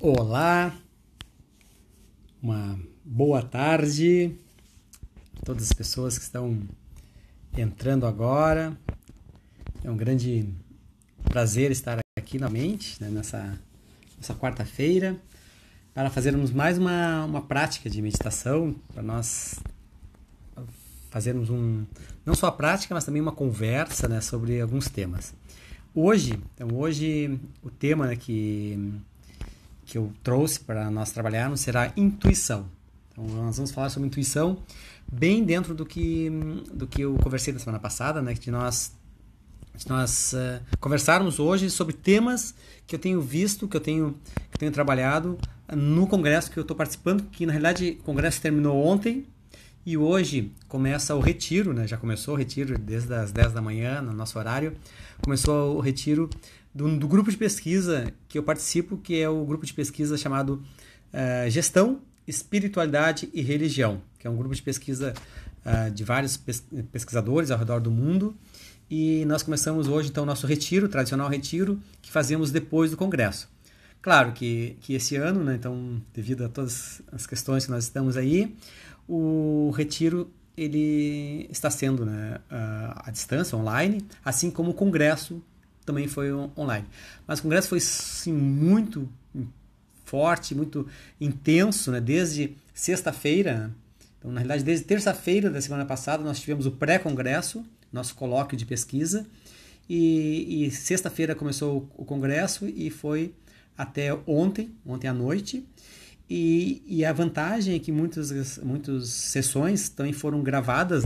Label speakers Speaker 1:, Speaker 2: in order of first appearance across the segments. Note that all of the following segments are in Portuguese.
Speaker 1: Olá, uma boa tarde a todas as pessoas que estão entrando agora. É um grande prazer estar aqui novamente, nessa quarta-feira, para fazermos mais uma prática de meditação, para nós fazermos não só a prática, mas também uma conversa, sobre alguns temas. Hoje o tema, que eu trouxe para nós trabalharmos será intuição. Então, nós vamos falar sobre intuição bem dentro do que eu conversei na semana passada, de nós conversarmos hoje sobre temas que eu tenho visto, que eu tenho trabalhado no congresso que eu estou participando, que na realidade o congresso terminou ontem e hoje começa o retiro, já começou o retiro desde as 10 da manhã, no nosso horário, começou o retiro do grupo de pesquisa que eu participo, que é o grupo de pesquisa chamado Gestão, Espiritualidade e Religião, que é um grupo de pesquisa de vários pesquisadores ao redor do mundo. E nós começamos hoje, então, o nosso retiro, tradicional retiro, que fazemos depois do congresso. Claro que esse ano, então, devido a todas as questões que nós estamos aí, o retiro ele está sendo à distância, online, assim como o congresso também foi online. Mas o congresso foi, sim, muito forte, muito intenso, desde sexta-feira. Então, na realidade, desde terça-feira da semana passada, nós tivemos o pré-congresso, nosso colóquio de pesquisa, e sexta-feira começou o congresso e foi até ontem à noite. E a vantagem é que muitas sessões também foram gravadas,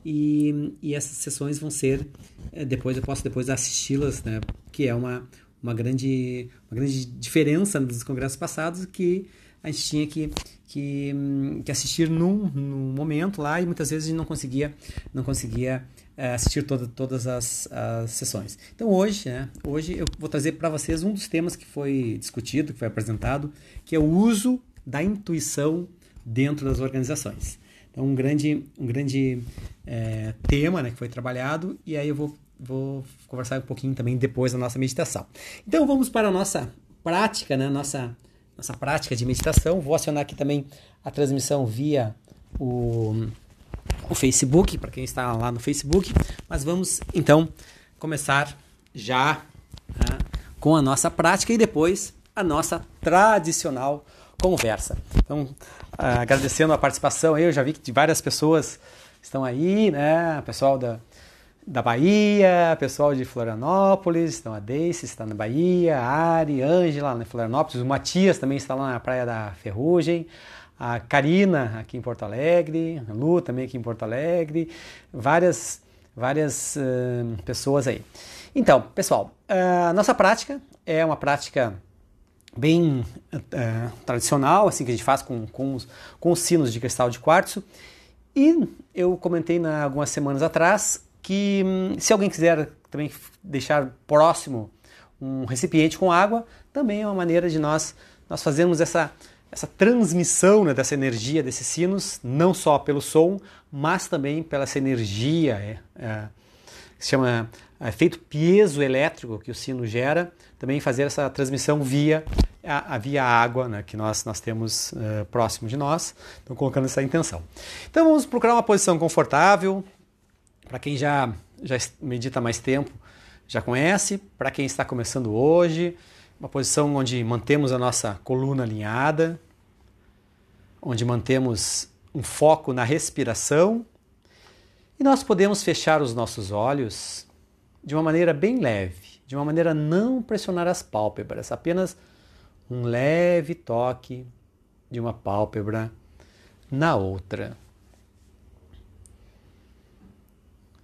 Speaker 1: e essas sessões vão ser, eu posso depois assisti-las, que é uma grande diferença dos congressos passados, que a gente tinha que assistir num momento lá, e muitas vezes a gente não conseguia assistir todas as sessões. Então hoje eu vou trazer para vocês um dos temas que foi discutido, que foi apresentado, que é o uso da intuição dentro das organizações. Então um grande tema, que foi trabalhado, e aí eu vou conversar um pouquinho também depois da nossa meditação. Então vamos para a nossa prática, nossa prática de meditação. Vou acionar aqui também a transmissão via o Facebook, para quem está lá no Facebook, mas vamos então começar já com a nossa prática e depois a nossa tradicional conversa. Então, agradecendo a participação, eu já vi que várias pessoas estão aí, pessoal da Bahia, pessoal de Florianópolis, então a Deice está na Bahia, a Ari, Ângela na Florianópolis, o Matias também está lá na Praia da Ferrugem, a Karina aqui em Porto Alegre, a Lu também aqui em Porto Alegre, várias pessoas aí. Então, pessoal, a nossa prática é uma prática bem tradicional, assim, que a gente faz com os sinos de cristal de quartzo, e eu comentei algumas semanas atrás que se alguém quiser também deixar próximo um recipiente com água, também é uma maneira de nós fazermos essa transmissão, dessa energia desses sinos, não só pelo som, mas também pela essa energia que se chama efeito piezoelétrico que o sino gera, também fazer essa transmissão via água, que nós temos próximo de nós, então colocando essa intenção. Então vamos procurar uma posição confortável, para quem já medita há mais tempo, já conhece, para quem está começando hoje, uma posição onde mantemos a nossa coluna alinhada, onde mantemos um foco na respiração, e nós podemos fechar os nossos olhos de uma maneira bem leve, de uma maneira a não pressionar as pálpebras, apenas um leve toque de uma pálpebra na outra.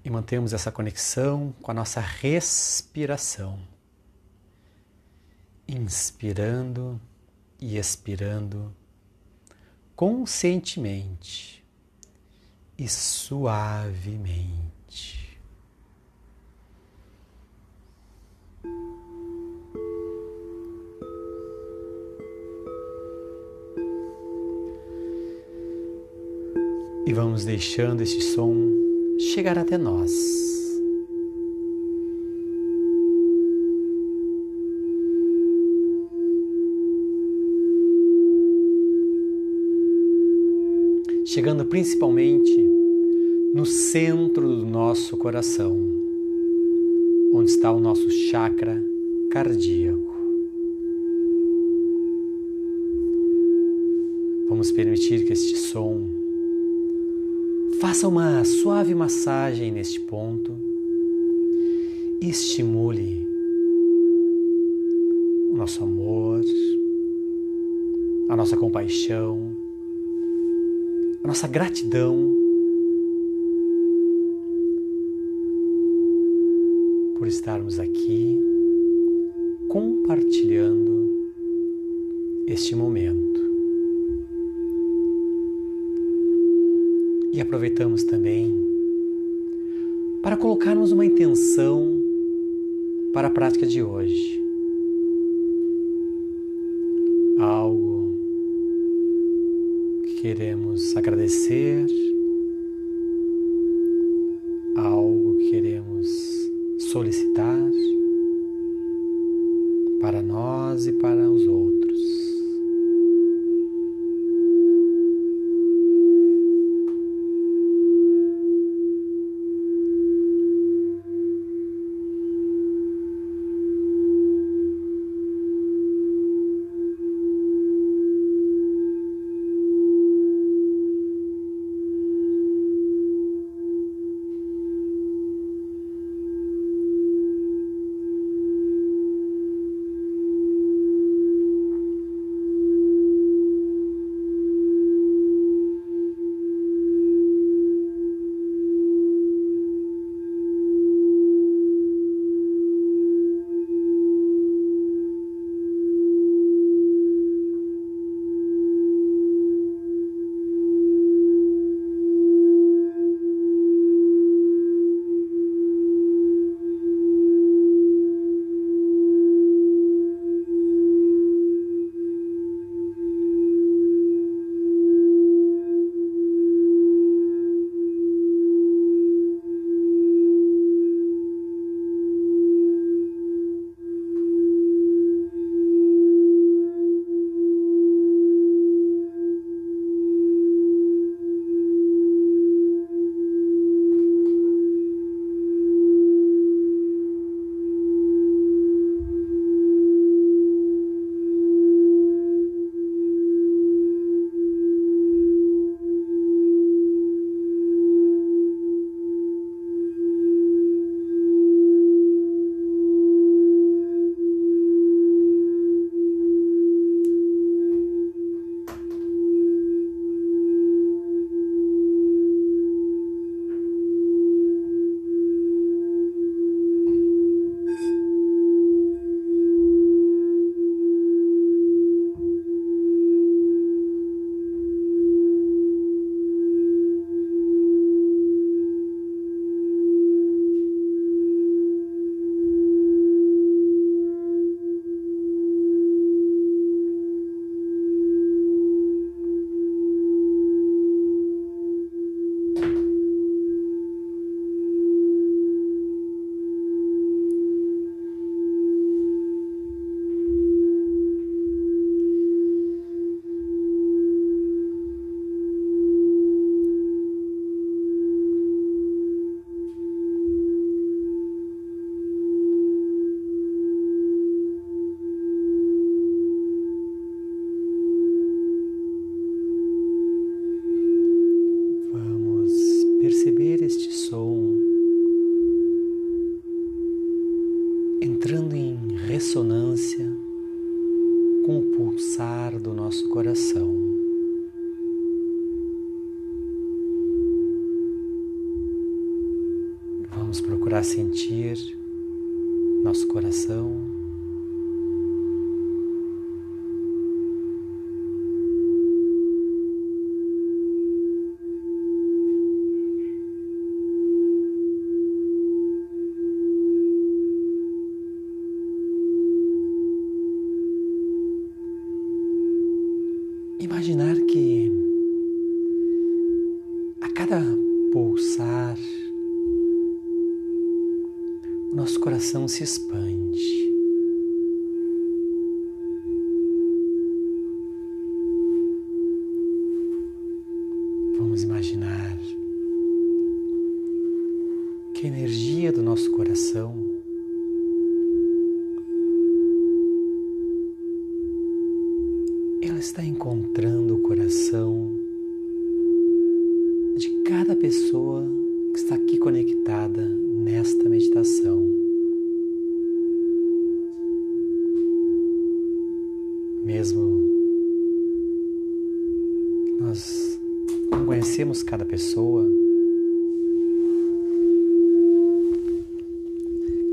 Speaker 1: E mantemos essa conexão com a nossa respiração. Inspirando e expirando conscientemente e suavemente. E vamos deixando esse som chegar até nós. chegando principalmente no centro do nosso coração, onde está o nosso chakra cardíaco. Vamos permitir que este som faça uma suave massagem neste ponto e estimule o nosso amor, a nossa compaixão, a nossa gratidão por estarmos aqui compartilhando este momento. E aproveitamos também para colocarmos uma intenção para a prática de hoje. Algo que queremos agradecer, algo que queremos solicitar para nós e para os outros. Perceber este som entrando em ressonância com o pulsar do nosso coração. Vamos procurar sentir nosso coração. Imaginar que a cada pulsar, o nosso coração se expande. energia do nosso coração ela está encontrando o coração de cada pessoa que está aqui conectada nesta meditação. Mesmo que nós não conhecemos cada pessoa,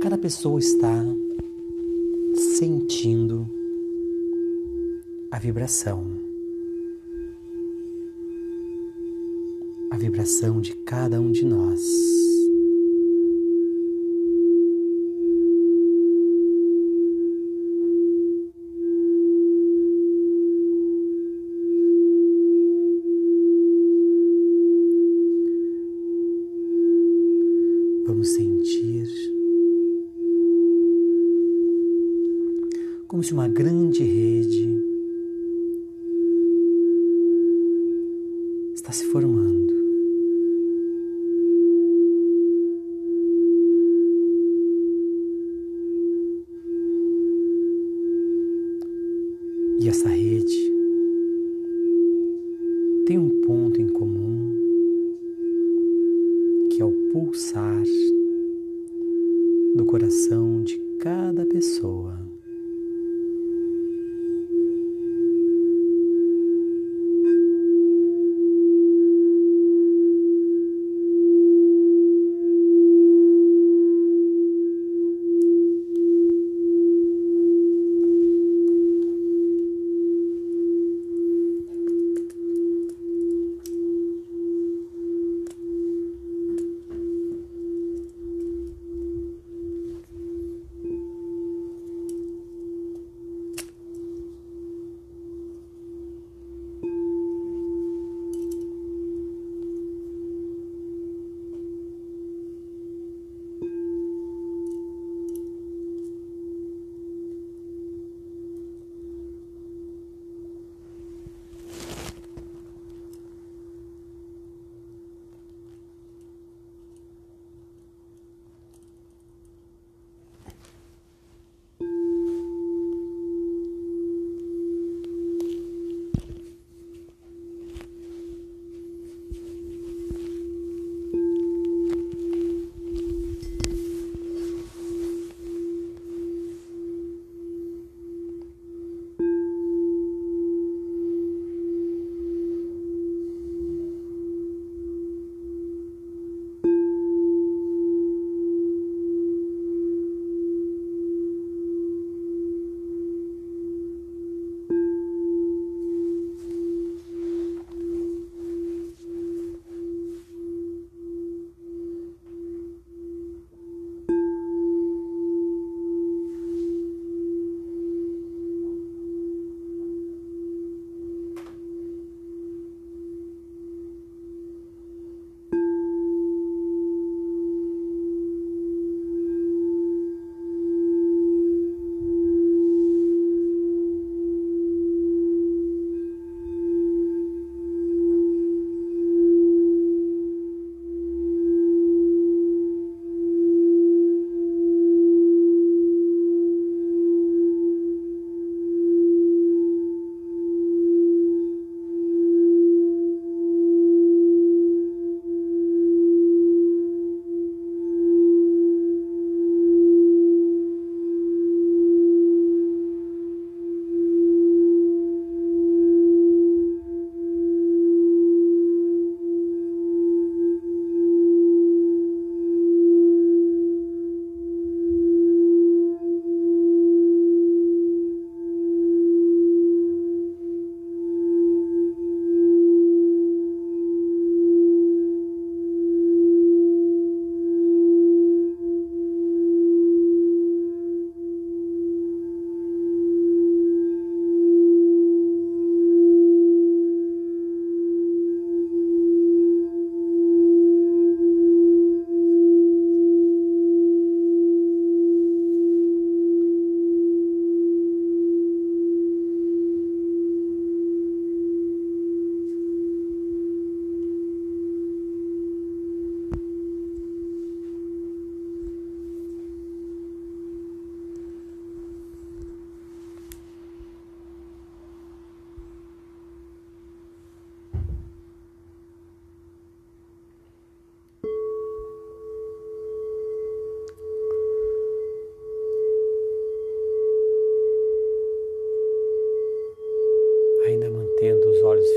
Speaker 1: cada pessoa está sentindo a vibração de cada um de nós. Vamos sentir como se uma grande rede está se formando. E essa rede tem um ponto em comum, que é o pulsar do coração de cada pessoa.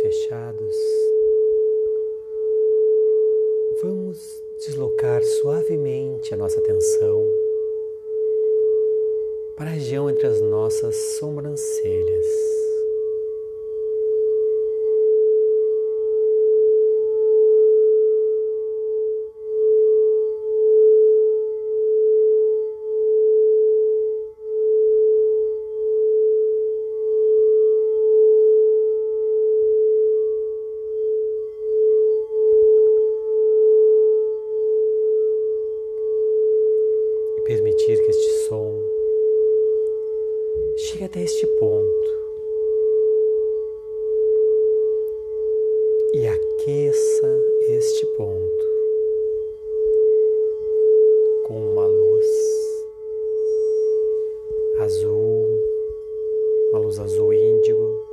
Speaker 1: fechados, vamos deslocar suavemente a nossa atenção para a região entre as nossas sobrancelhas. Permitir que este som chegue até este ponto e aqueça este ponto com uma luz azul, uma luz azul índigo,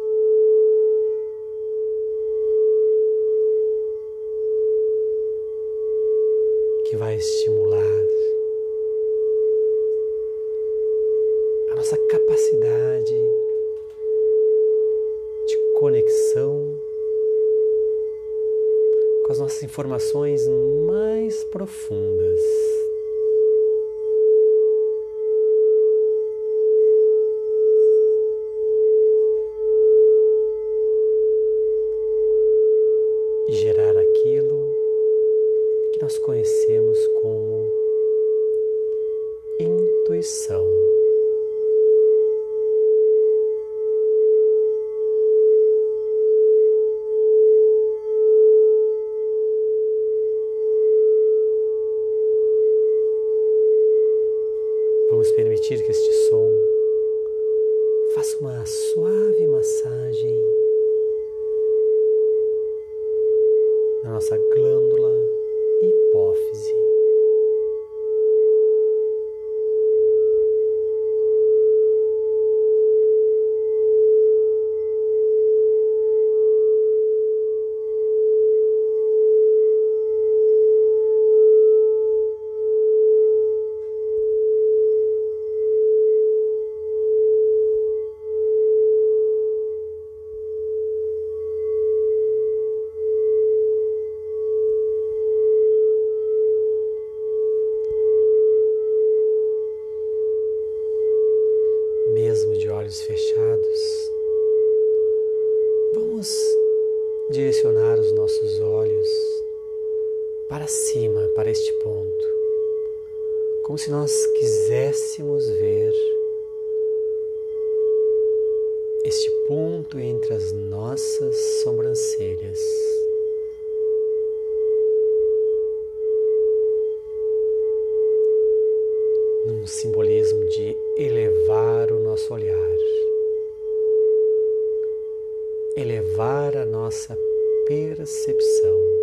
Speaker 1: que vai estimular a nossa capacidade de conexão com as nossas informações mais profundas. E gerar aquilo que nós conhecemos como intuição. Vamos permitir que este som faça uma suave massagem na nossa glândula hipófise. Mesmo de olhos fechados, vamos direcionar os nossos olhos para cima, para este ponto, como se nós quiséssemos ver este ponto entre as nossas sobrancelhas. Num simbolismo de elevar o nosso olhar, elevar a nossa percepção.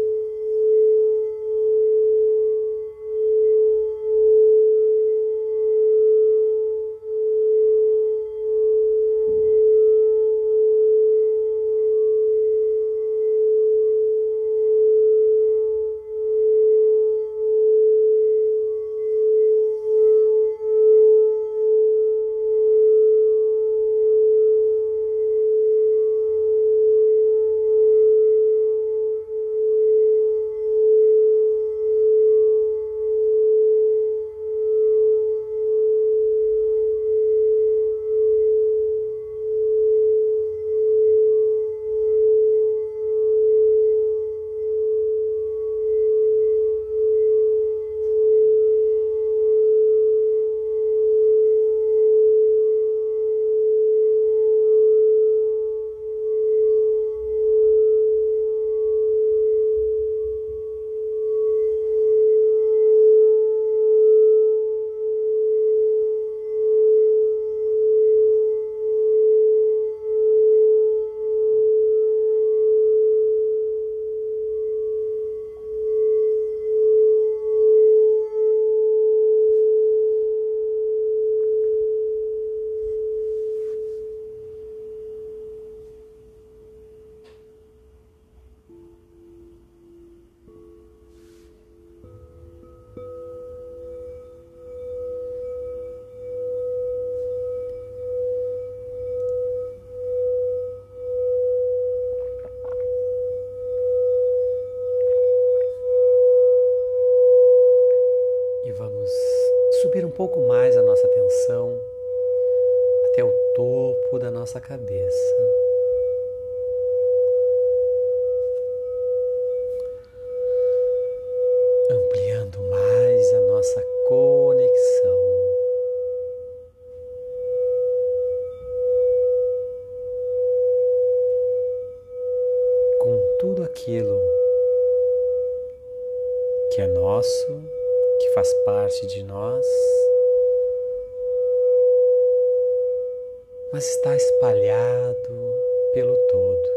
Speaker 1: pouco mais a nossa atenção até o topo da nossa cabeça. Ampliando mais a nossa conexão. Com tudo aquilo que é nosso, que faz parte de nós, mas está espalhado pelo todo.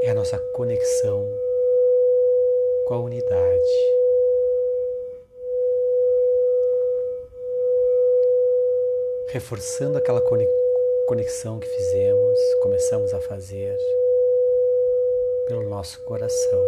Speaker 1: É a nossa conexão com a unidade. Reforçando aquela conexão que começamos a fazer pelo nosso coração.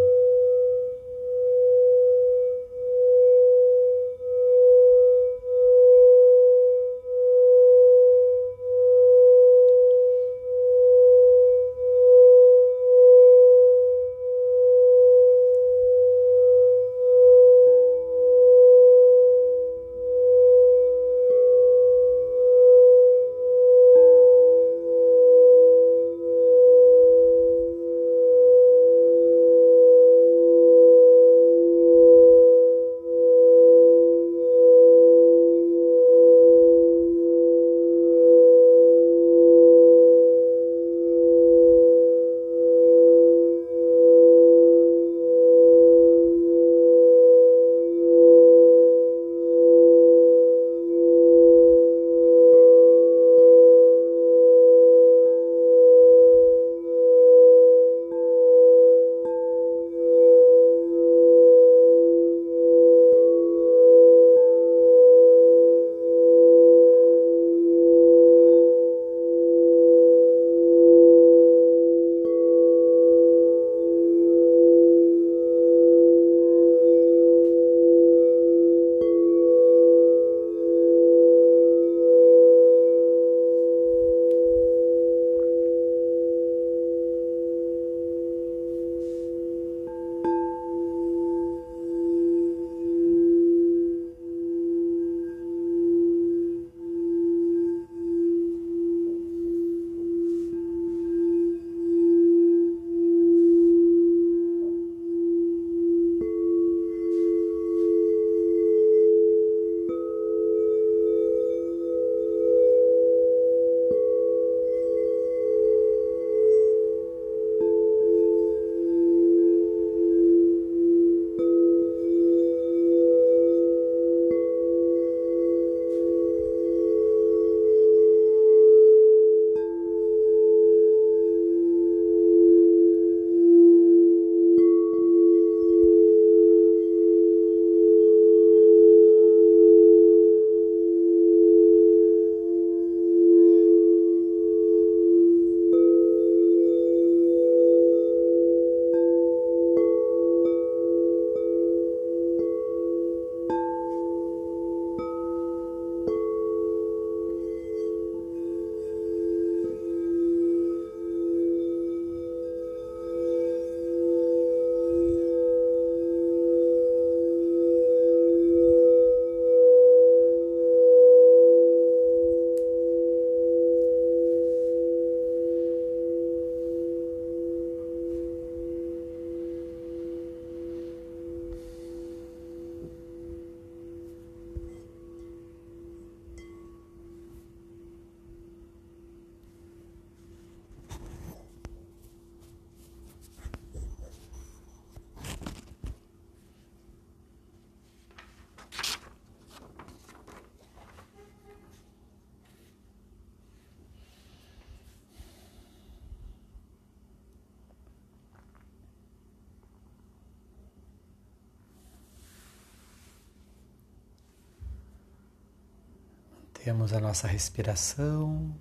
Speaker 1: Temos a nossa respiração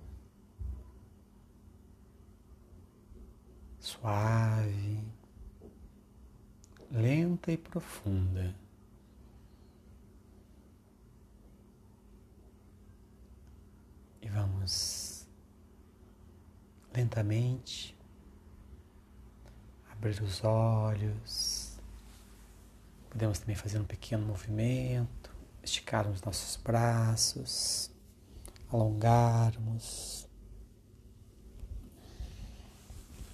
Speaker 1: suave, lenta e profunda. E vamos lentamente abrir os olhos, Podemos também fazer um pequeno movimento, esticarmos nossos braços, alongarmos,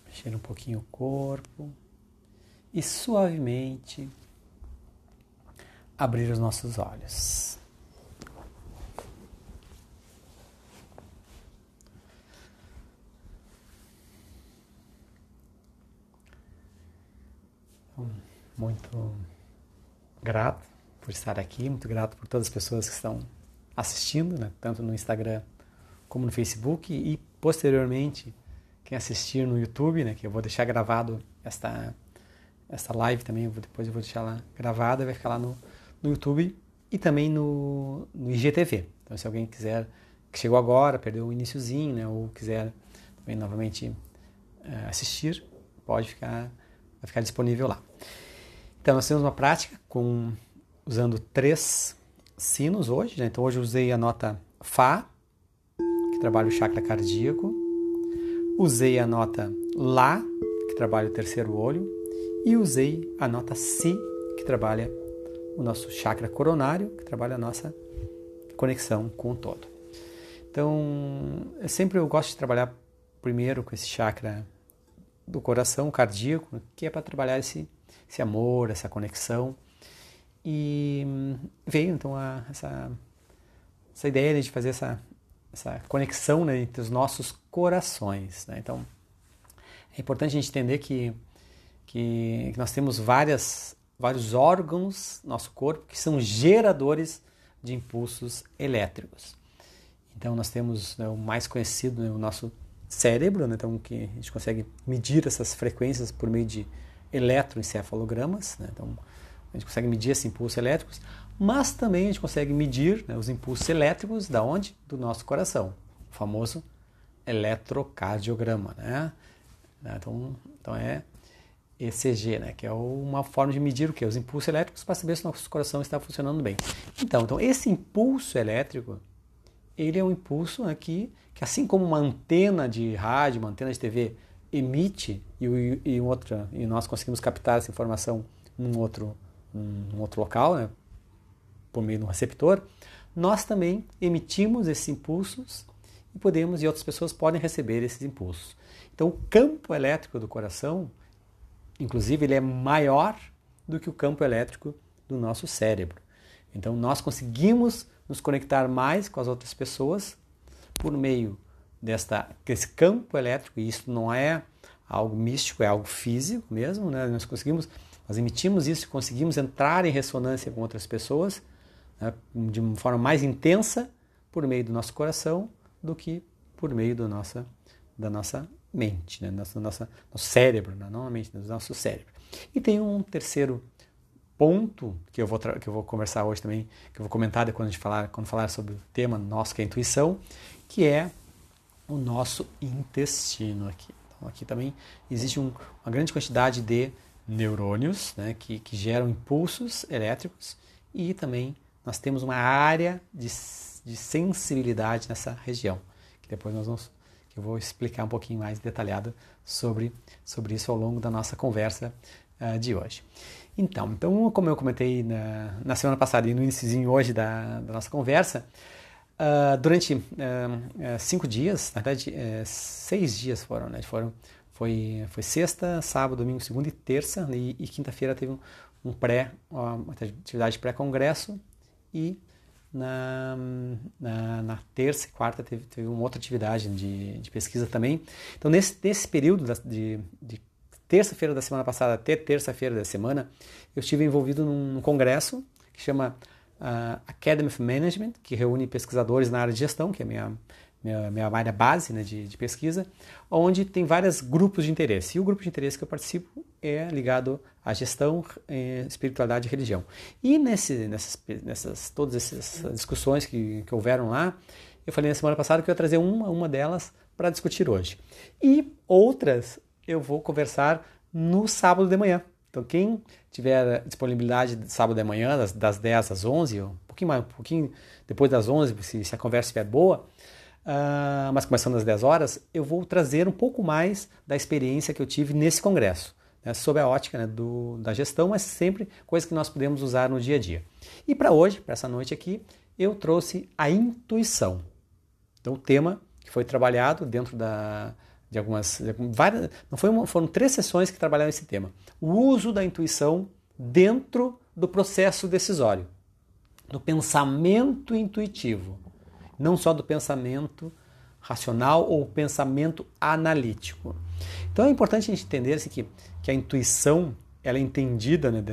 Speaker 1: mexer um pouquinho o corpo e suavemente abrir os nossos olhos. Muito grato por estar aqui, muito grato por todas as pessoas que estão assistindo, né? Tanto no Instagram como no Facebook, e posteriormente quem assistir no YouTube, né? Que eu vou deixar gravado esta live também, depois eu vou deixar lá gravada, vai ficar lá no YouTube e também no IGTV. Então, se alguém quiser, que chegou agora, perdeu o iniciozinho, né? Ou quiser também novamente assistir, vai ficar disponível lá. Então, nós temos uma prática usando 3 sinos hoje, né? Então, hoje eu usei a nota Fá, que trabalha o chakra cardíaco. Usei a nota Lá, que trabalha o terceiro olho. E usei a nota Si, que trabalha o nosso chakra coronário, que trabalha a nossa conexão com o todo. Então, eu gosto de trabalhar primeiro com esse chakra do coração cardíaco, que é para trabalhar esse amor, essa conexão. E veio então essa ideia de fazer essa conexão, né, entre os nossos corações, né? Então é importante a gente entender que nós temos vários órgãos no nosso corpo que são geradores de impulsos elétricos. Então nós temos, né, o mais conhecido, né, o nosso cérebro, né, então, que a gente consegue medir essas frequências por meio de eletroencefalogramas, né? Então a gente consegue medir esses impulsos elétricos, mas também a gente consegue medir, né, os impulsos elétricos da onde? Do nosso coração, o famoso eletrocardiograma, né? Então é ECG, né, que é uma forma de medir o quê? Os impulsos elétricos para saber se o nosso coração está funcionando bem. Então esse impulso elétrico, ele é um impulso aqui que assim como uma antena de rádio, uma antena de TV emite e nós conseguimos captar essa informação num outro local, né, por meio de um receptor, nós também emitimos esses impulsos e outras pessoas podem receber esses impulsos. Então o campo elétrico do coração, inclusive, ele é maior do que o campo elétrico do nosso cérebro. Então nós conseguimos nos conectar mais com as outras pessoas por meio desse campo elétrico, e isso não é algo místico, é algo físico mesmo, né? Nós emitimos isso e conseguimos entrar em ressonância com outras pessoas, né, de uma forma mais intensa por meio do nosso coração do que por meio da nossa mente, né, nosso cérebro, né, não a mente, do nosso cérebro. E tem um terceiro ponto que eu vou conversar hoje também, que eu vou comentar quando falar sobre o tema nosso, que é a intuição, que é o nosso intestino aqui. Então aqui também existe uma grande quantidade de neurônios, né, que geram impulsos elétricos, e também nós temos uma área de sensibilidade nessa região, que depois que eu vou explicar um pouquinho mais detalhado sobre isso ao longo da nossa conversa de hoje. Então, como eu comentei na semana passada e no iniciozinho hoje da nossa conversa, durante 5 dias, na verdade 6 dias foram, né? Foi sexta, sábado, domingo, segunda e terça, e quinta-feira teve uma atividade pré-congresso, e na terça e quarta teve uma outra atividade de pesquisa também. Então nesse período de terça-feira da semana passada até terça-feira da semana, eu estive envolvido num congresso que chama Academy of Management, que reúne pesquisadores na área de gestão, que é minha área base, né, de pesquisa, onde tem vários grupos de interesse. E o grupo de interesse que eu participo é ligado à gestão, espiritualidade e religião. E todas essas discussões que houveram lá, eu falei na semana passada que eu ia trazer uma delas para discutir hoje. E outras eu vou conversar no sábado de manhã. Então, quem tiver disponibilidade de sábado de manhã, das 10 às 11, um pouquinho depois das 11, se a conversa estiver boa, mas começando às 10 horas, eu vou trazer um pouco mais da experiência que eu tive nesse congresso. né, sob a ótica, né, da gestão, mas sempre coisa que nós podemos usar no dia a dia. E para hoje, para essa noite aqui, eu trouxe a intuição. Então, o tema que foi trabalhado dentro de várias, foram 3 sessões que trabalharam esse tema. O uso da intuição dentro do processo decisório, do pensamento intuitivo, não só do pensamento racional ou pensamento analítico. Então é importante a gente entender que a intuição ela é entendida, né,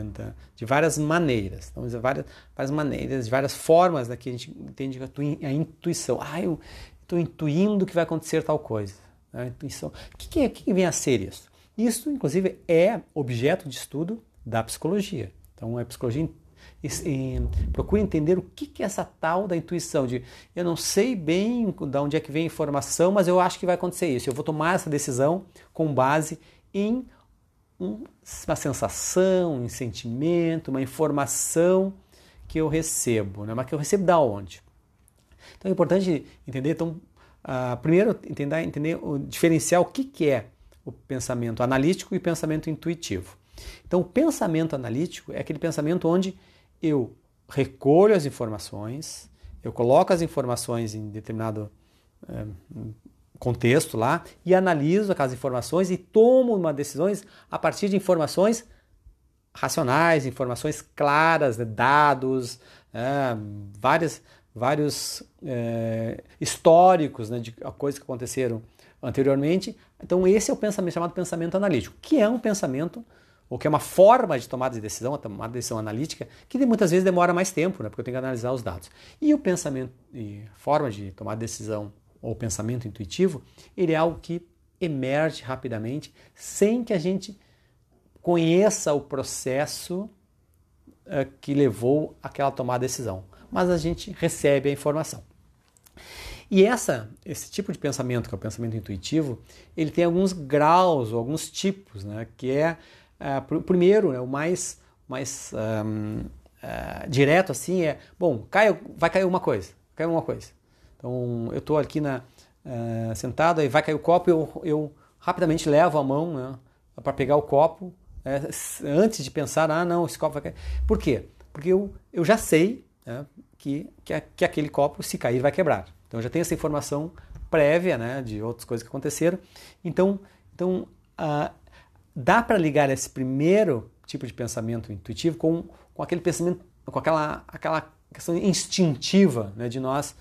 Speaker 1: de várias maneiras. Então, várias maneiras, de várias formas, né, que a gente entende a intuição. Eu estou intuindo que vai acontecer tal coisa. A intuição. O que vem a ser isso? Isso, inclusive, é objeto de estudo da psicologia. Então, a psicologia procura entender o que é essa tal da intuição, de eu não sei bem de onde é que vem a informação, mas eu acho que vai acontecer isso. Eu vou tomar essa decisão com base em uma sensação, um sentimento, uma informação que eu recebo, né? Mas que eu recebo da onde? Então é importante entender, primeiro entender diferenciar o que é o pensamento analítico e o pensamento intuitivo. Então o pensamento analítico é aquele pensamento onde eu recolho as informações, eu coloco as informações em determinado contexto lá e analiso aquelas informações e tomo uma decisões a partir de informações racionais, informações claras, né, dados, vários históricos, né, de coisas que aconteceram anteriormente. Então esse é o pensamento chamado pensamento analítico, que é um pensamento ou que é uma forma de tomada de decisão, uma decisão analítica, que muitas vezes demora mais tempo, né, porque eu tenho que analisar os dados. E o pensamento e forma de tomar decisão ou pensamento intuitivo, ele é algo que emerge rapidamente sem que a gente conheça o processo que levou àquela tomada de decisão, mas a gente recebe a informação. E esse tipo de pensamento, que é o pensamento intuitivo, ele tem alguns graus, ou alguns tipos, né, que o primeiro, né, o mais direto assim vai cair uma coisa, Então, eu estou aqui sentado, aí vai cair o copo, eu rapidamente levo a mão, né, para pegar o copo, antes de pensar, não, esse copo vai cair. Por quê? Porque eu já sei, né, que aquele copo, se cair, vai quebrar. Então, eu já tenho essa informação prévia, né, de outras coisas que aconteceram. Então dá para ligar esse primeiro tipo de pensamento intuitivo com aquele pensamento, com aquela questão instintiva, né, de nós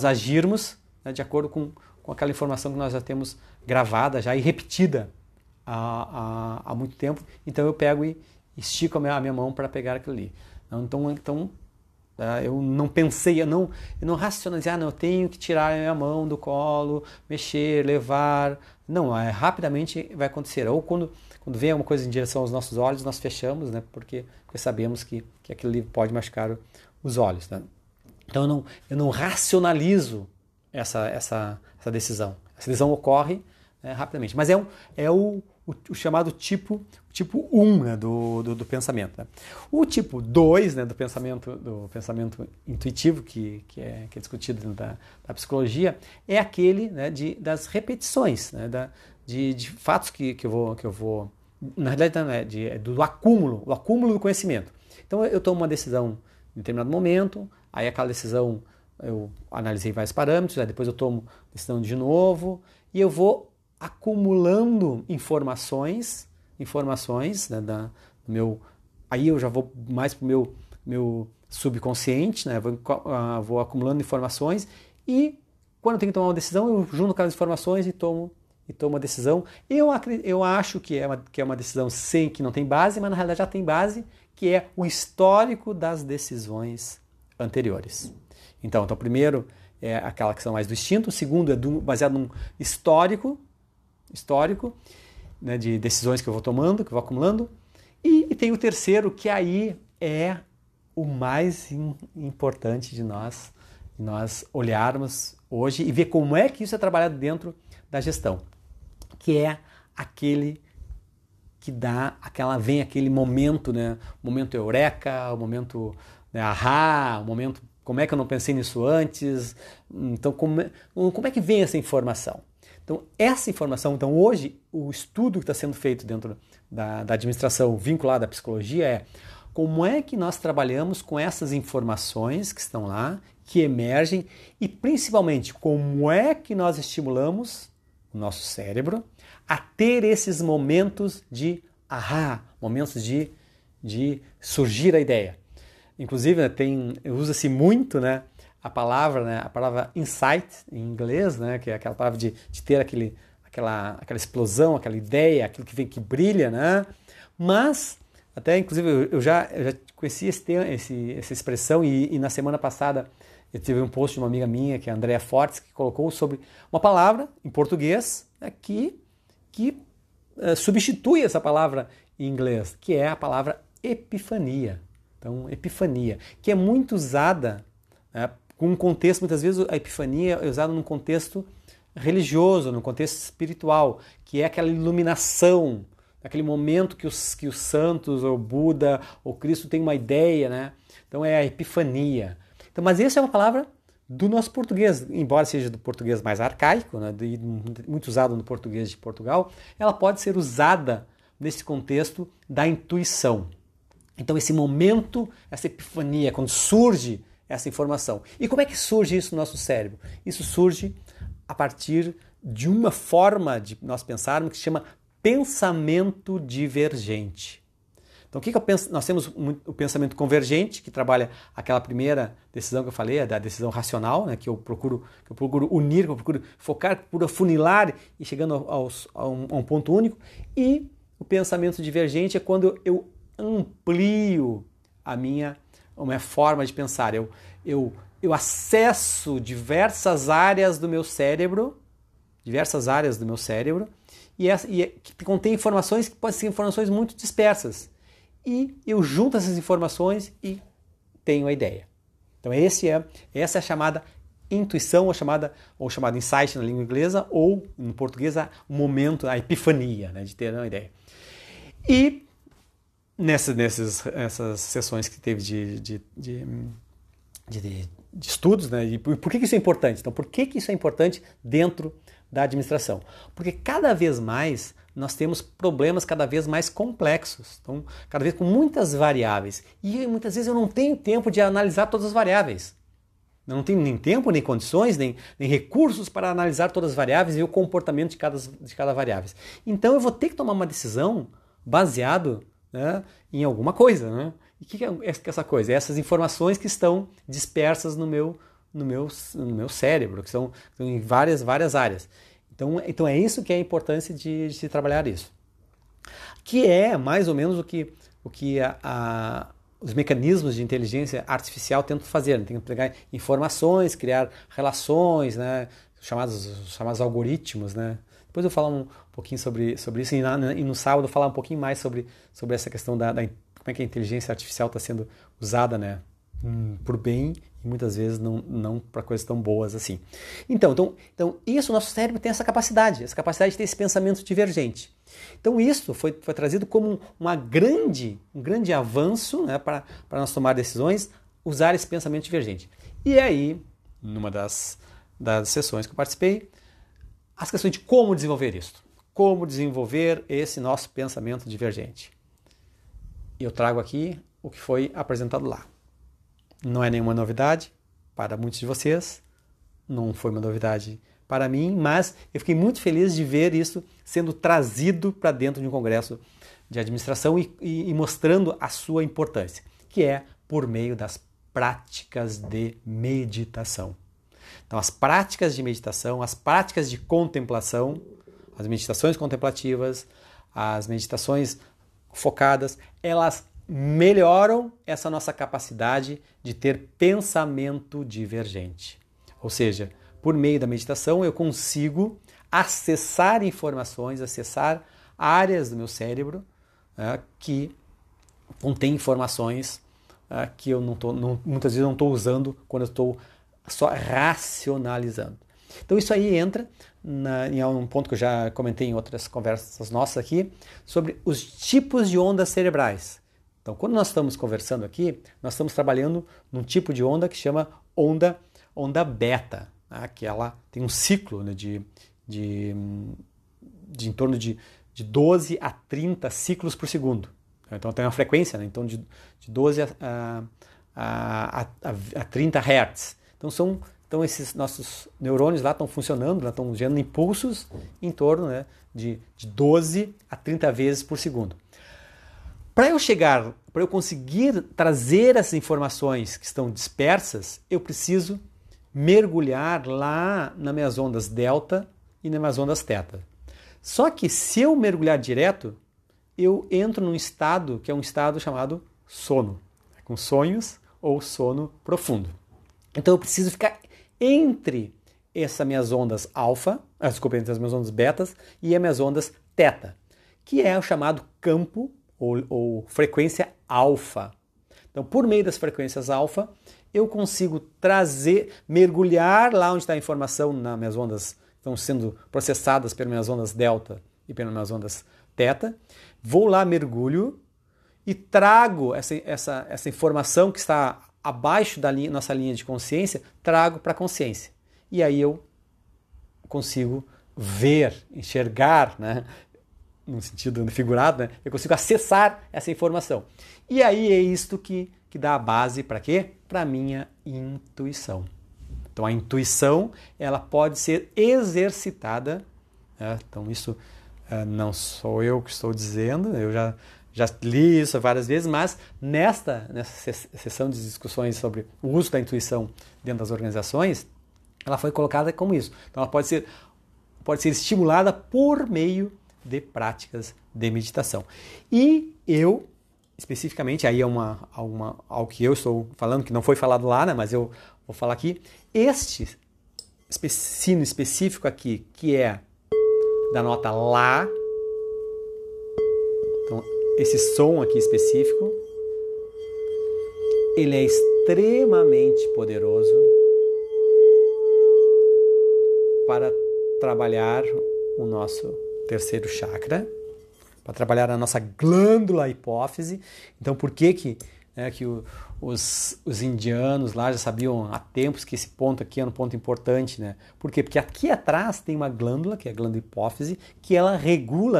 Speaker 1: agirmos, né, de acordo com aquela informação que nós já temos gravada já e repetida há muito tempo. Então eu pego e estico a minha mão para pegar aquilo ali. Então eu não pensei, eu não racionalizei, eu tenho que tirar a minha mão do colo, mexer, levar. Não, rapidamente vai acontecer. Ou quando vem alguma coisa em direção aos nossos olhos, nós fechamos, né, porque sabemos que aquilo ali pode machucar os olhos, né? Então eu não racionalizo essa decisão. Essa decisão ocorre, né, rapidamente. Mas é o chamado tipo 1, né, do pensamento. Né? O tipo 2, né, do pensamento intuitivo, que é discutido dentro da psicologia, é aquele, né, das repetições, né, de fatos que eu vou... Na realidade, não é do acúmulo do conhecimento. Então eu tomo uma decisão em determinado momento, aí aquela decisão eu analisei vários parâmetros, aí depois eu tomo decisão de novo e eu vou acumulando informações, né, aí eu já vou mais para o meu subconsciente, né, vou acumulando informações e quando eu tenho que tomar uma decisão eu junto aquelas informações e tomo a decisão. Eu acho que é uma decisão que não tem base, mas na realidade já tem base, que é o histórico das decisões anteriores. Então primeiro é aquela questão mais do instinto, o segundo é baseado num histórico, né, de decisões que eu vou tomando, que eu vou acumulando, e tem o terceiro, que aí é o mais importante de nós olharmos hoje e ver como é que isso é trabalhado dentro da gestão, que é aquele que vem aquele momento, né, o momento eureka, o momento, né, ahá, o momento, como é que eu não pensei nisso antes? Então, como é que vem essa informação? Então, essa informação, então hoje, o estudo que está sendo feito dentro da administração vinculada à psicologia é como é que nós trabalhamos com essas informações que estão lá, que emergem, e principalmente como é que nós estimulamos o nosso cérebro a ter esses momentos de momentos de surgir a ideia. Inclusive, usa-se muito, né, a palavra insight em inglês, né, que é aquela palavra de ter aquela explosão, aquela ideia, aquilo que vem que brilha, né? Mas até inclusive eu já conheci essa expressão e na semana passada eu tive um post de uma amiga minha, que é a Andrea Fortes, que colocou sobre uma palavra em português, né, que substitui essa palavra em inglês, que é a palavra epifania. Então, epifania, que é muito usada, né, com um contexto, muitas vezes a epifania é usada num contexto religioso, num contexto espiritual, que é aquela iluminação, aquele momento que os santos, ou Buda, ou Cristo tem uma ideia, né? Então é a epifania. Então, mas essa é uma palavra do nosso português, embora seja do português mais arcaico, né, muito usado no português de Portugal, ela pode ser usada nesse contexto da intuição. Então esse momento, essa epifania, quando surge essa informação. E como é que surge isso no nosso cérebro? Isso surge a partir de uma forma de nós pensarmos que se chama pensamento divergente. Então o que eu penso? Nós temos o pensamento convergente, que trabalha aquela primeira decisão que eu falei, da decisão racional, né, que eu procuro unir, que eu procuro focar, que eu procuro afunilar e chegando a um ponto único. E o pensamento divergente é quando eu amplio a minha forma de pensar. Eu acesso diversas áreas do meu cérebro, que contém informações que podem ser informações muito dispersas. E eu junto essas informações e tenho a ideia. Então essa é a chamada intuição, ou chamada insight na língua inglesa, ou em português o momento, a epifania, né, de ter uma ideia. E nessas sessões que teve de estudos, né? E por que isso é importante? Então, por que isso é importante dentro da administração? Porque cada vez mais nós temos problemas cada vez mais complexos, então, cada vez com muitas variáveis. E muitas vezes eu não tenho tempo de analisar todas as variáveis. Eu não tenho nem tempo, nem condições, nem recursos para analisar todas as variáveis e o comportamento de cada variável. Então, eu vou ter que tomar uma decisão baseado, né, em alguma coisa, né? E o que é essa coisa? É essas informações que estão dispersas no meu cérebro, que estão em várias áreas. Então é isso que é a importância de se trabalhar isso. Que é mais ou menos o que os mecanismos de inteligência artificial tentam fazer. Né? Tentam pegar informações, criar relações, né? chamados algoritmos, né? Depois eu vou falar um pouquinho sobre isso e no sábado eu vou falar um pouquinho mais sobre essa questão como é que a inteligência artificial está sendo usada, né, por bem e muitas vezes não para coisas tão boas assim. Então isso, o nosso cérebro tem essa capacidade de ter esse pensamento divergente. Então isso foi trazido como um grande avanço, né, para nós tomar decisões, usar esse pensamento divergente. E aí, numa das sessões que eu participei, as questões de como desenvolver isso. Como desenvolver esse nosso pensamento divergente. Eu trago aqui o que foi apresentado lá. Não é nenhuma novidade para muitos de vocês, não foi uma novidade para mim, mas eu fiquei muito feliz de ver isso sendo trazido para dentro de um congresso de administração e mostrando a sua importância, que é por meio das práticas de meditação. Então, as práticas de meditação, as práticas de contemplação, as meditações contemplativas, as meditações focadas, elas melhoram essa nossa capacidade de ter pensamento divergente. Ou seja, por meio da meditação eu consigo acessar informações, acessar áreas do meu cérebro que contêm informações que eu muitas vezes não estou usando quando eu estou só racionalizando. Então isso aí entra em um ponto que eu já comentei em outras conversas nossas aqui, sobre os tipos de ondas cerebrais. Então quando nós estamos conversando aqui, nós estamos trabalhando num tipo de onda que chama onda beta, que ela tem um ciclo, né, em torno de 12 a 30 ciclos por segundo. Então tem uma frequência, né? Então de 12 a 30 Hz. Então esses nossos neurônios lá estão funcionando, lá estão gerando impulsos em torno, né, de 12 a 30 vezes por segundo. Para eu conseguir trazer essas informações que estão dispersas, eu preciso mergulhar lá nas minhas ondas delta e nas minhas ondas teta. Só que se eu mergulhar direto, eu entro num estado que é um estado chamado sono, com sonhos ou sono profundo. Então eu preciso ficar entre essas minhas ondas alfa, entre as minhas ondas betas e as minhas ondas teta, que é o chamado campo ou frequência alfa. Então, por meio das frequências alfa, eu consigo mergulhar lá onde está a informação nas minhas ondas que estão sendo processadas pelas minhas ondas delta e pelas minhas ondas teta. Vou lá, mergulho e trago essa informação que está abaixo da nossa linha de consciência, trago para a consciência. E aí eu consigo ver, enxergar, né? No sentido figurado, né? Eu consigo acessar essa informação. E aí é isto que dá a base para quê? Para a minha intuição. Então a intuição ela pode ser exercitada, né? Então isso não sou eu que estou dizendo, eu já li isso várias vezes, mas nessa sessão de discussões sobre o uso da intuição dentro das organizações, ela foi colocada como isso. Então ela pode ser estimulada por meio de práticas de meditação. E eu, especificamente, aí é algo que eu estou falando, que não foi falado lá, né, mas eu vou falar aqui, este sino específico aqui, que é da nota Lá, então esse som aqui específico, ele é extremamente poderoso para trabalhar o nosso terceiro chakra, para trabalhar a nossa glândula hipófise. Então, por que os indianos lá já sabiam há tempos que esse ponto aqui é um ponto importante, né? Por quê? Porque aqui atrás tem uma glândula, que é a glândula hipófise, que ela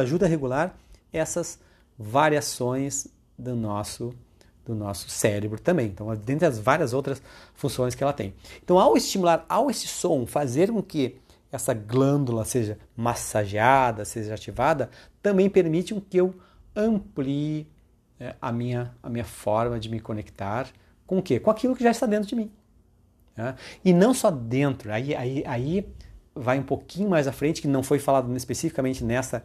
Speaker 1: ajuda a regular essas variações do nosso cérebro também. Então, dentre as várias outras funções que ela tem. Então, ao esse som fazer com que essa glândula seja massageada, seja ativada, também permite que eu amplie a minha forma de me conectar com o quê? Com aquilo que já está dentro de mim. Né? E não só dentro, aí vai um pouquinho mais à frente, que não foi falado especificamente nessa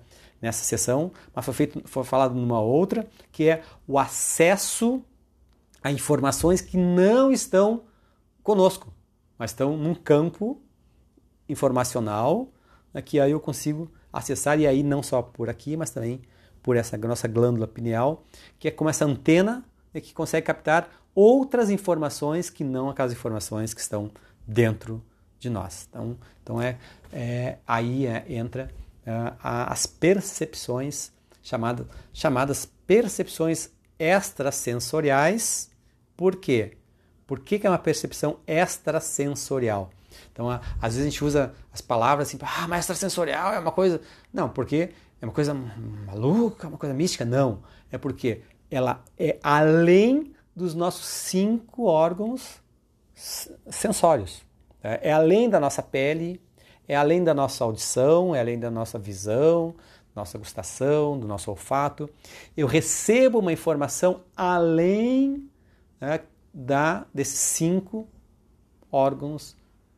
Speaker 1: sessão, mas foi falado numa outra, que é o acesso a informações que não estão conosco, mas estão num campo informacional, né, que aí eu consigo acessar, e aí não só por aqui, mas também por essa nossa glândula pineal, que é como essa antena, né, que consegue captar outras informações que não aquelas informações que estão dentro de nós. Então aí entra as percepções, chamadas percepções extrasensoriais. Por quê? Por que é uma percepção extrasensorial? Então, às vezes a gente usa as palavras assim, mas extrasensorial é uma coisa... Não, porque é uma coisa maluca, uma coisa mística. Não, é porque ela é além dos nossos 5 órgãos sensórios. É além da nossa pele, é além da nossa audição, é além da nossa visão, nossa gustação, do nosso olfato. Eu recebo uma informação além, né, desses 5 órgãos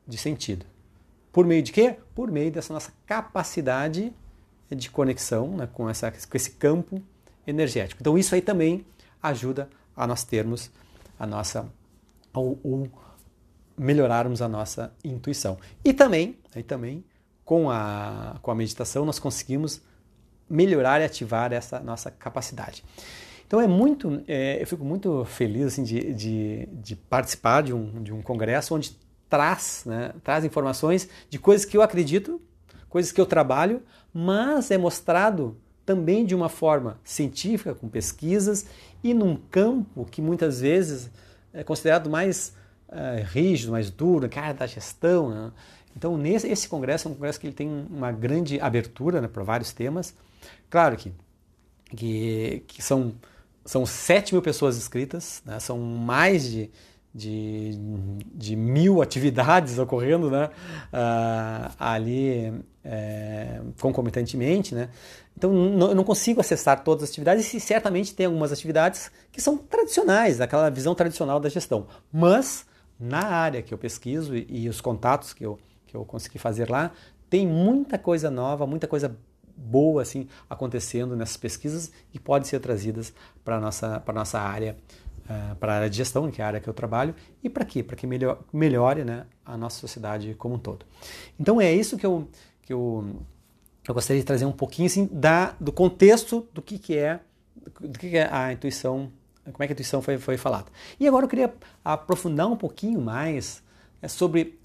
Speaker 1: de sentido. Por meio de quê? Por meio dessa nossa capacidade de conexão, né, com esse campo energético. Então isso aí também ajuda a nós termos ou melhorarmos a nossa intuição. E também com a meditação nós conseguimos melhorar e ativar essa nossa capacidade. Então eu fico muito feliz assim, de participar de um congresso onde traz informações de coisas que eu acredito, coisas que eu trabalho, mas é mostrado também de uma forma científica, com pesquisas, e num campo que muitas vezes é considerado mais rígido, mais duro, cara da gestão, né? Então, esse congresso é um congresso que ele tem uma grande abertura, né, para vários temas. Claro que são 7.000 pessoas inscritas, né, são mais de 1.000 atividades ocorrendo, né, ali concomitantemente, né? Então eu não consigo acessar todas as atividades e certamente tem algumas atividades que são tradicionais, aquela visão tradicional da gestão. Mas na área que eu pesquiso e os contatos que eu consegui fazer lá, tem muita coisa nova, muita coisa boa assim acontecendo nessas pesquisas e pode ser trazidas para a nossa área, para a área de gestão, que é a área que eu trabalho, e para quê? Para que melhore, né, a nossa sociedade como um todo. Então é isso que eu gostaria de trazer um pouquinho assim, do contexto do que é a intuição, como é que a intuição foi falada. E agora eu queria aprofundar um pouquinho mais sobre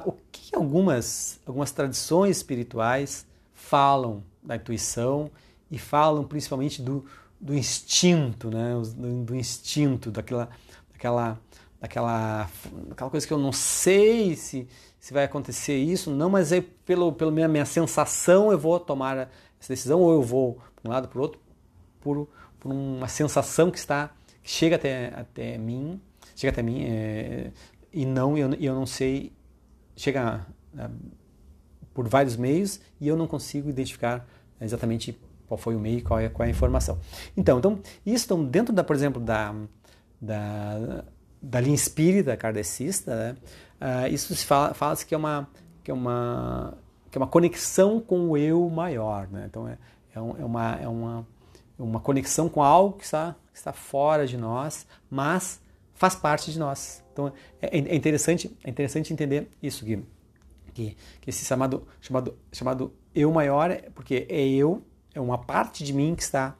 Speaker 1: o que algumas tradições espirituais falam da intuição e falam principalmente do instinto, né? Do instinto, daquela coisa que eu não sei se vai acontecer isso, não, mas aí pela minha sensação eu vou tomar essa decisão, ou eu vou para um lado para o outro por uma sensação que chega até mim, e eu não sei, chega por vários meios e eu não consigo identificar exatamente qual foi o meio e qual é a informação. Então isso dentro por exemplo, da linha espírita kardecista, né, isso fala-se que é uma conexão com o eu maior, né? Então é uma conexão com algo que está fora de nós, mas faz parte de nós. Então é interessante entender isso que esse chamado eu maior, porque é uma parte de mim que está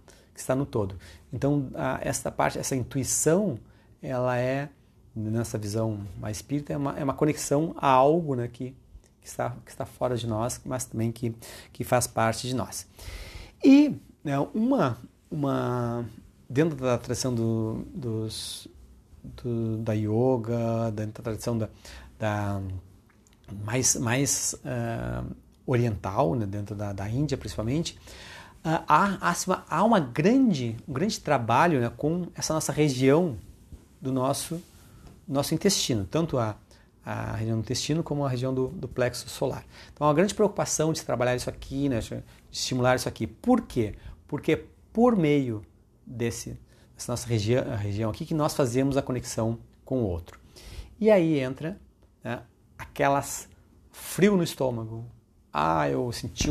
Speaker 1: no todo. Então essa intuição, ela nessa visão mais espírita, é uma conexão a algo, né, que está fora de nós, mas também que faz parte de nós. E, né, dentro da tradição da yoga, dentro da tradição da mais oriental, né, dentro da Índia principalmente, há um grande trabalho, né, com essa nossa região do nosso intestino, tanto a região do intestino como a região do plexo solar. Então, há uma grande preocupação de trabalhar isso aqui, né, de estimular isso aqui. Por quê? Porque por meio dessa nossa região aqui que nós fazemos a conexão com o outro. E aí entra, né, aquelas frio no estômago. Eu senti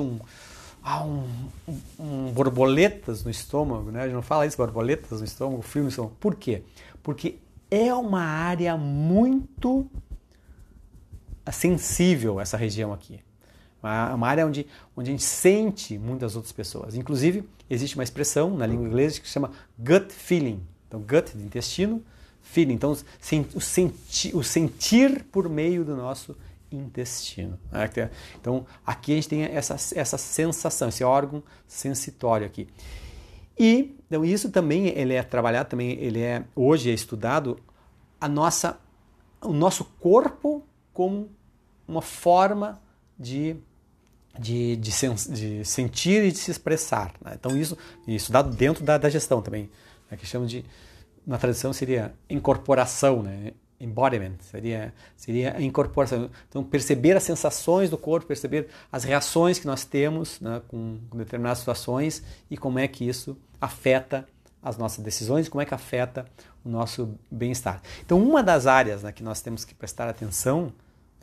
Speaker 1: borboletas no estômago, né? A gente não fala isso, borboletas no estômago, frio no estômago. Por quê? Porque é uma área muito sensível, essa região aqui. Uma área onde a gente sente muitas outras pessoas. Inclusive, existe uma expressão na língua inglesa que se chama gut feeling. Então, gut de intestino, feeling. Então, o sentir por meio do nosso intestino. Então, aqui a gente tem essa sensação, esse órgão sensitório aqui. E então, isso também ele é trabalhado, hoje é estudado o nosso corpo como uma forma de sentir e de se expressar, né? Então isso estudado dentro da gestão também, né? Que chama na tradução seria incorporação, né? Embodiment, seria a incorporação. Então, perceber as sensações do corpo, perceber as reações que nós temos, né, com determinadas situações e como é que isso afeta as nossas decisões, como é que afeta o nosso bem-estar. Então, uma das áreas, né, que nós temos que prestar atenção,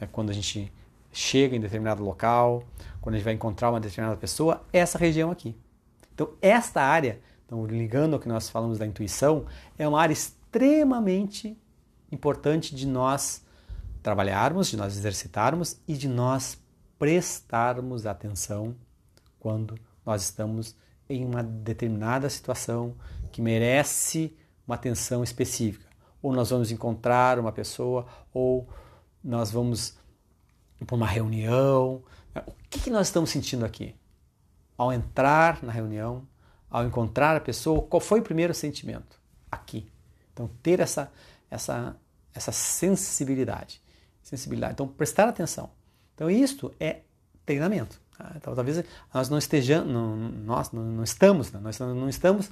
Speaker 1: né, quando a gente chega em determinado local, quando a gente vai encontrar uma determinada pessoa, é essa região aqui. Então, esta área, então, ligando ao que nós falamos da intuição, é uma área extremamente importante de nós trabalharmos, de nós exercitarmos e de nós prestarmos atenção quando nós estamos em uma determinada situação que merece uma atenção específica. Ou nós vamos encontrar uma pessoa, ou nós vamos para uma reunião. O que nós estamos sentindo aqui? Ao entrar na reunião, ao encontrar a pessoa, qual foi o primeiro sentimento? Aqui. Então, ter essa sensibilidade. Então, prestar atenção. Então isto é treinamento. Então, talvez nós não estejamos, nós não estamos, né? Nós não estamos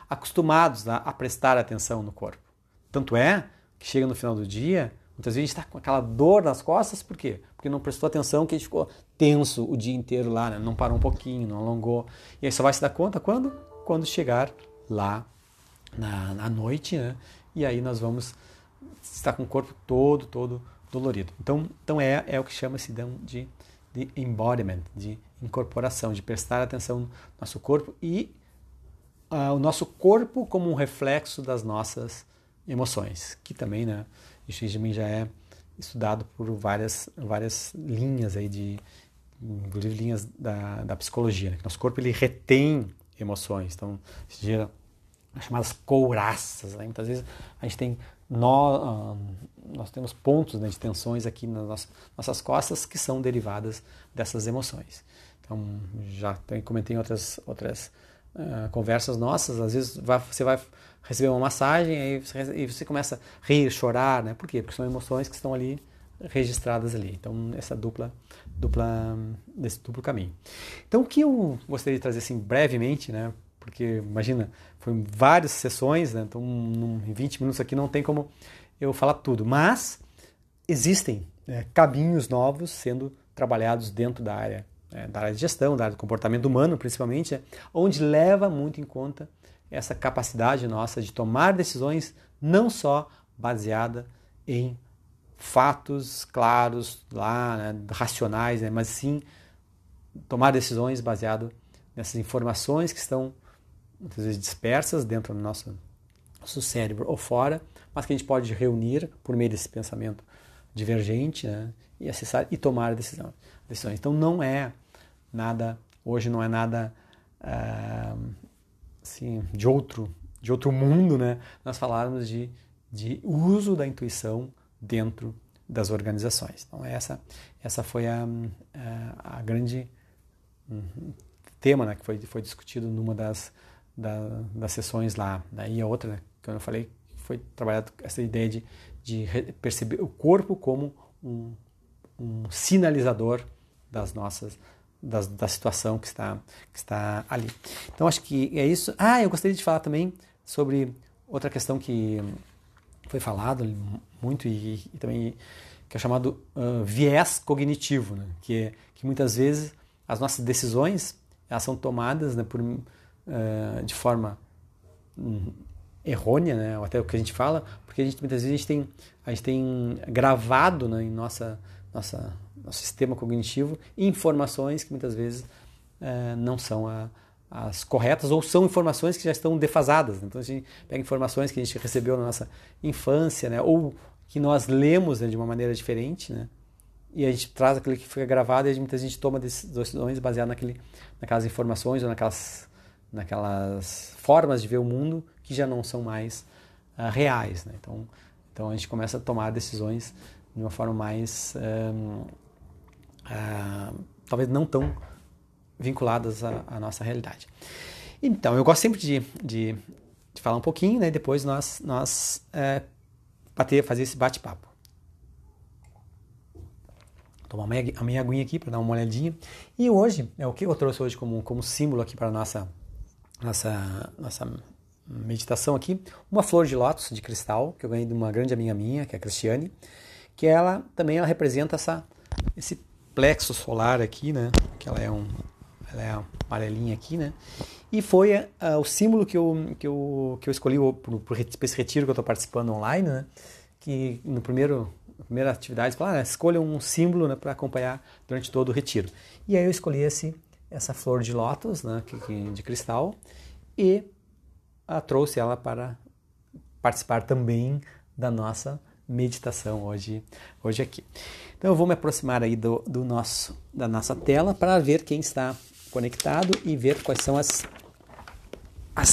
Speaker 1: acostumados a prestar atenção no corpo. Tanto é que chega no final do dia, muitas vezes a gente está com aquela dor nas costas, por quê? Porque não prestou atenção, que a gente ficou tenso o dia inteiro lá, né? Não parou um pouquinho, não alongou. E aí só vai se dar conta quando? Quando chegar lá na noite, né? E aí nós vamos estar com o corpo todo dolorido. Então é o que chama-se de embodiment, de incorporação, de prestar atenção no nosso corpo e o nosso corpo como um reflexo das nossas emoções, que também, né, isso também já é estudado por várias linhas aí inclusive linhas da psicologia, né? Nosso corpo ele retém emoções, então se gera as chamadas couraças, né? Muitas vezes a gente tem nós temos pontos, né, de tensões aqui nas nossas costas que são derivadas dessas emoções. Então já comentei em outras conversas nossas, às vezes você vai receber uma massagem e você começa a rir, chorar, né? Por quê? Porque são emoções que estão ali registradas ali. Então desse duplo caminho. Então o que eu gostaria de trazer assim brevemente, né? Porque imagina, foram várias sessões, né? Então em 20 minutos aqui não tem como eu falar tudo, mas existem caminhos novos sendo trabalhados dentro da área de gestão, da área do comportamento humano principalmente, onde leva muito em conta essa capacidade nossa de tomar decisões não só baseada em fatos claros, lá, né, racionais, né, mas sim tomar decisões baseado nessas informações que estão muitas vezes dispersas dentro do nosso cérebro ou fora, mas que a gente pode reunir por meio desse pensamento divergente, né, e acessar e tomar decisões. Então hoje não é nada assim, de outro mundo, né, nós falarmos de uso da intuição dentro das organizações. Então essa foi a grande tema, né, que foi discutido numa das sessões lá. E a outra, né, que eu falei, foi trabalhado essa ideia de perceber o corpo como um sinalizador da situação que está ali. Então acho que é isso. Eu gostaria de falar também sobre outra questão que foi falado muito e também que é chamado viés cognitivo, né? Que muitas vezes as nossas decisões elas são tomadas, né, de forma errônea, né, ou até o que a gente fala, porque muitas vezes a gente tem gravado, né, em nosso sistema cognitivo informações que muitas vezes não são as corretas ou são informações que já estão defasadas. Então a gente pega informações que a gente recebeu na nossa infância, né, ou que nós lemos, né, de uma maneira diferente, né, e a gente traz aquilo que fica gravado e muitas vezes a gente toma decisões baseadas naquelas informações ou naquelas formas de ver o mundo que já não são mais reais, né? Então a gente começa a tomar decisões de uma forma mais talvez não tão vinculadas à nossa realidade. Então eu gosto sempre de falar um pouquinho, né? Depois nós fazer esse bate-papo. Tomar a minha aguinha aqui para dar uma olhadinha. E hoje, o que eu trouxe hoje como símbolo aqui para a nossa meditação aqui, uma flor de lótus de cristal, que eu ganhei de uma grande amiga minha, que é a Cristiane, que ela representa esse plexo solar aqui, né? Que ela é amarelinha aqui, né? E foi o símbolo que eu escolhi para esse retiro que eu estou participando online, né? Que na primeira atividade, escolha um símbolo, né, para acompanhar durante todo o retiro. E aí eu escolhi essa flor de lótus, né, de cristal, e trouxe ela para participar também da nossa meditação hoje aqui. Então eu vou me aproximar aí da nossa tela para ver quem está conectado e ver quais são as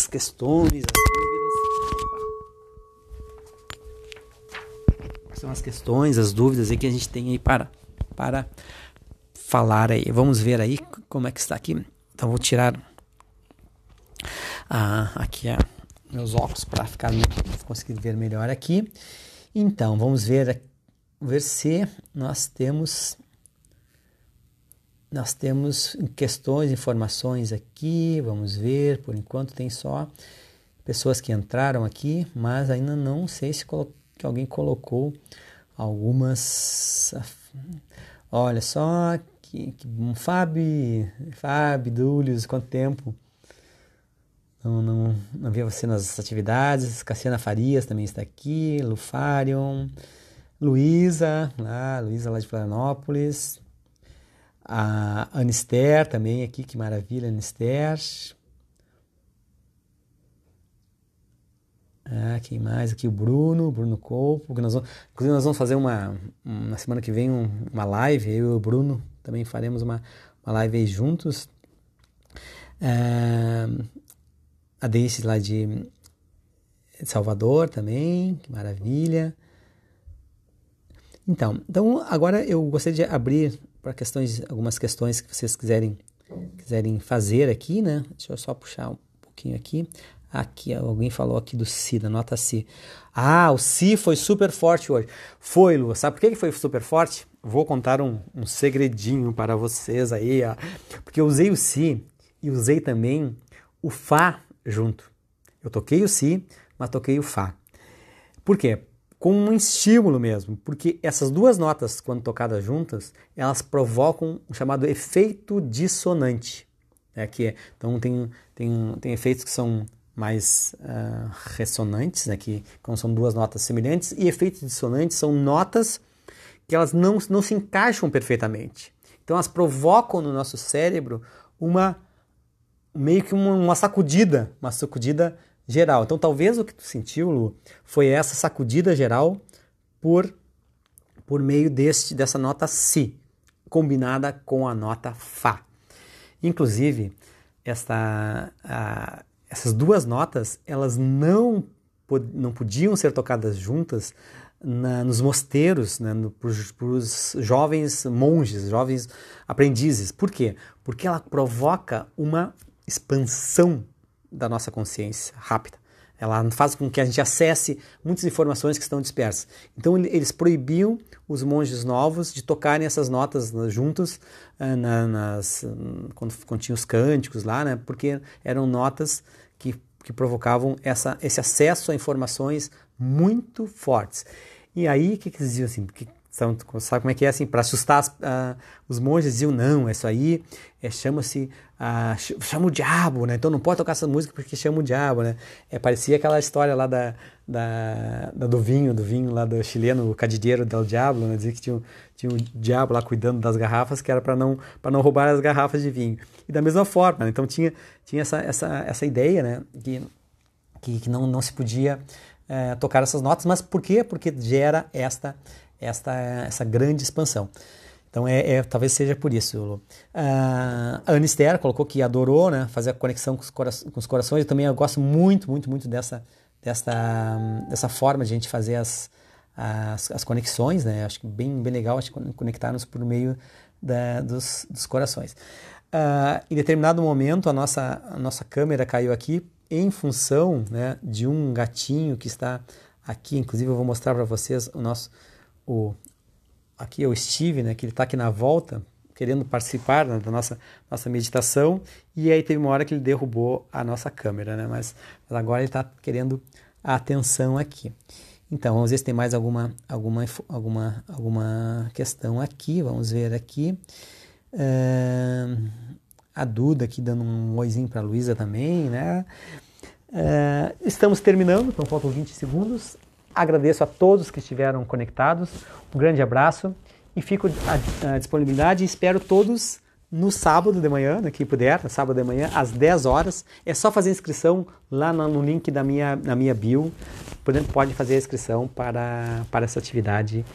Speaker 1: questões, as dúvidas. Quais são as questões, as dúvidas aí que a gente tem aí para falar aí. Vamos ver aí como é que está aqui. Então vou tirar aqui meus óculos para conseguir ver melhor aqui. Então vamos ver se nós temos nós temos questões, informações aqui, vamos ver, por enquanto tem só pessoas que entraram aqui, mas ainda não sei se que alguém colocou algumas. Olha só, que bom, Fábio, Dúlios, quanto tempo não via você nas atividades. Cassiana Farias também está aqui, Lufarion, Luísa lá de Florianópolis, a Anister também aqui, que maravilha, Anister. Quem mais aqui? O Bruno Colpo, que inclusive nós vamos fazer na semana que vem uma live, eu e o Bruno também faremos uma live aí juntos. A Daisy lá de Salvador também, que maravilha. Então agora eu gostaria de abrir para algumas questões que vocês quiserem fazer aqui, né? Deixa eu só puxar um pouquinho aqui. Aqui, alguém falou aqui do Si, da nota Si. O Si foi super forte hoje. Foi, Lu. Sabe por que foi super forte? Vou contar um segredinho para vocês aí, ó. Porque eu usei o Si e usei também o Fá junto. Eu toquei o Si, mas toquei o Fá. Por quê? Com um estímulo mesmo. Porque essas duas notas, quando tocadas juntas, elas provocam o chamado efeito dissonante. Então tem efeitos que são mais ressonantes, né, que quando são duas notas semelhantes, e efeitos dissonantes são notas que elas não se encaixam perfeitamente. Então elas provocam no nosso cérebro meio que uma sacudida geral. Então talvez o que tu sentiu, Lu, foi essa sacudida geral por meio dessa nota Si, combinada com a nota Fá. Inclusive, essas duas notas, elas não podiam ser tocadas juntas nos mosteiros, né, para os jovens monges, jovens aprendizes. Por quê? Porque ela provoca uma expansão da nossa consciência rápida. Ela faz com que a gente acesse muitas informações que estão dispersas. Então eles proibiam os monges novos de tocarem essas notas juntos quando tinha os cânticos lá, né? Porque eram notas que provocavam esse acesso a informações muito fortes. E aí, o que eles diziam assim? Porque sabe como é que é assim? Para assustar os monges, diziam, não, isso aí chama o diabo, né? Então não pode tocar essa música porque chama o diabo, né? Parecia aquela história lá do vinho lá do chileno, o Cadilheiro del Diablo, né? Dizia que tinha um diabo lá cuidando das garrafas, que era para não roubar as garrafas de vinho. E da mesma forma, né? Então tinha essa ideia, né? Que não se podia tocar essas notas, mas por quê? Porque gera essa grande expansão. Então talvez seja por isso. A Anister colocou que adorou, né, fazer a conexão com os corações. Eu também gosto muito, muito, muito dessa forma de a gente fazer as conexões, né? Acho que bem legal conectar-nos por meio dos corações. Em determinado momento a nossa câmera caiu aqui em função, né, de um gatinho que está aqui. Inclusive eu vou mostrar para vocês aqui é o Steve, né, que ele está aqui na volta, querendo participar, né, da nossa meditação, e aí teve uma hora que ele derrubou a nossa câmera, né, mas agora ele está querendo a atenção aqui. Então, vamos ver se tem mais alguma questão aqui, vamos ver aqui. A Duda aqui dando um oizinho para a Luísa também, né. Estamos terminando, então faltam 20 segundos. Agradeço a todos que estiveram conectados, um grande abraço e fico à disponibilidade e espero todos no sábado de manhã, né, quem puder, no sábado de manhã, às 10 horas. É só fazer a inscrição lá no link na minha bio, pode fazer a inscrição para essa atividade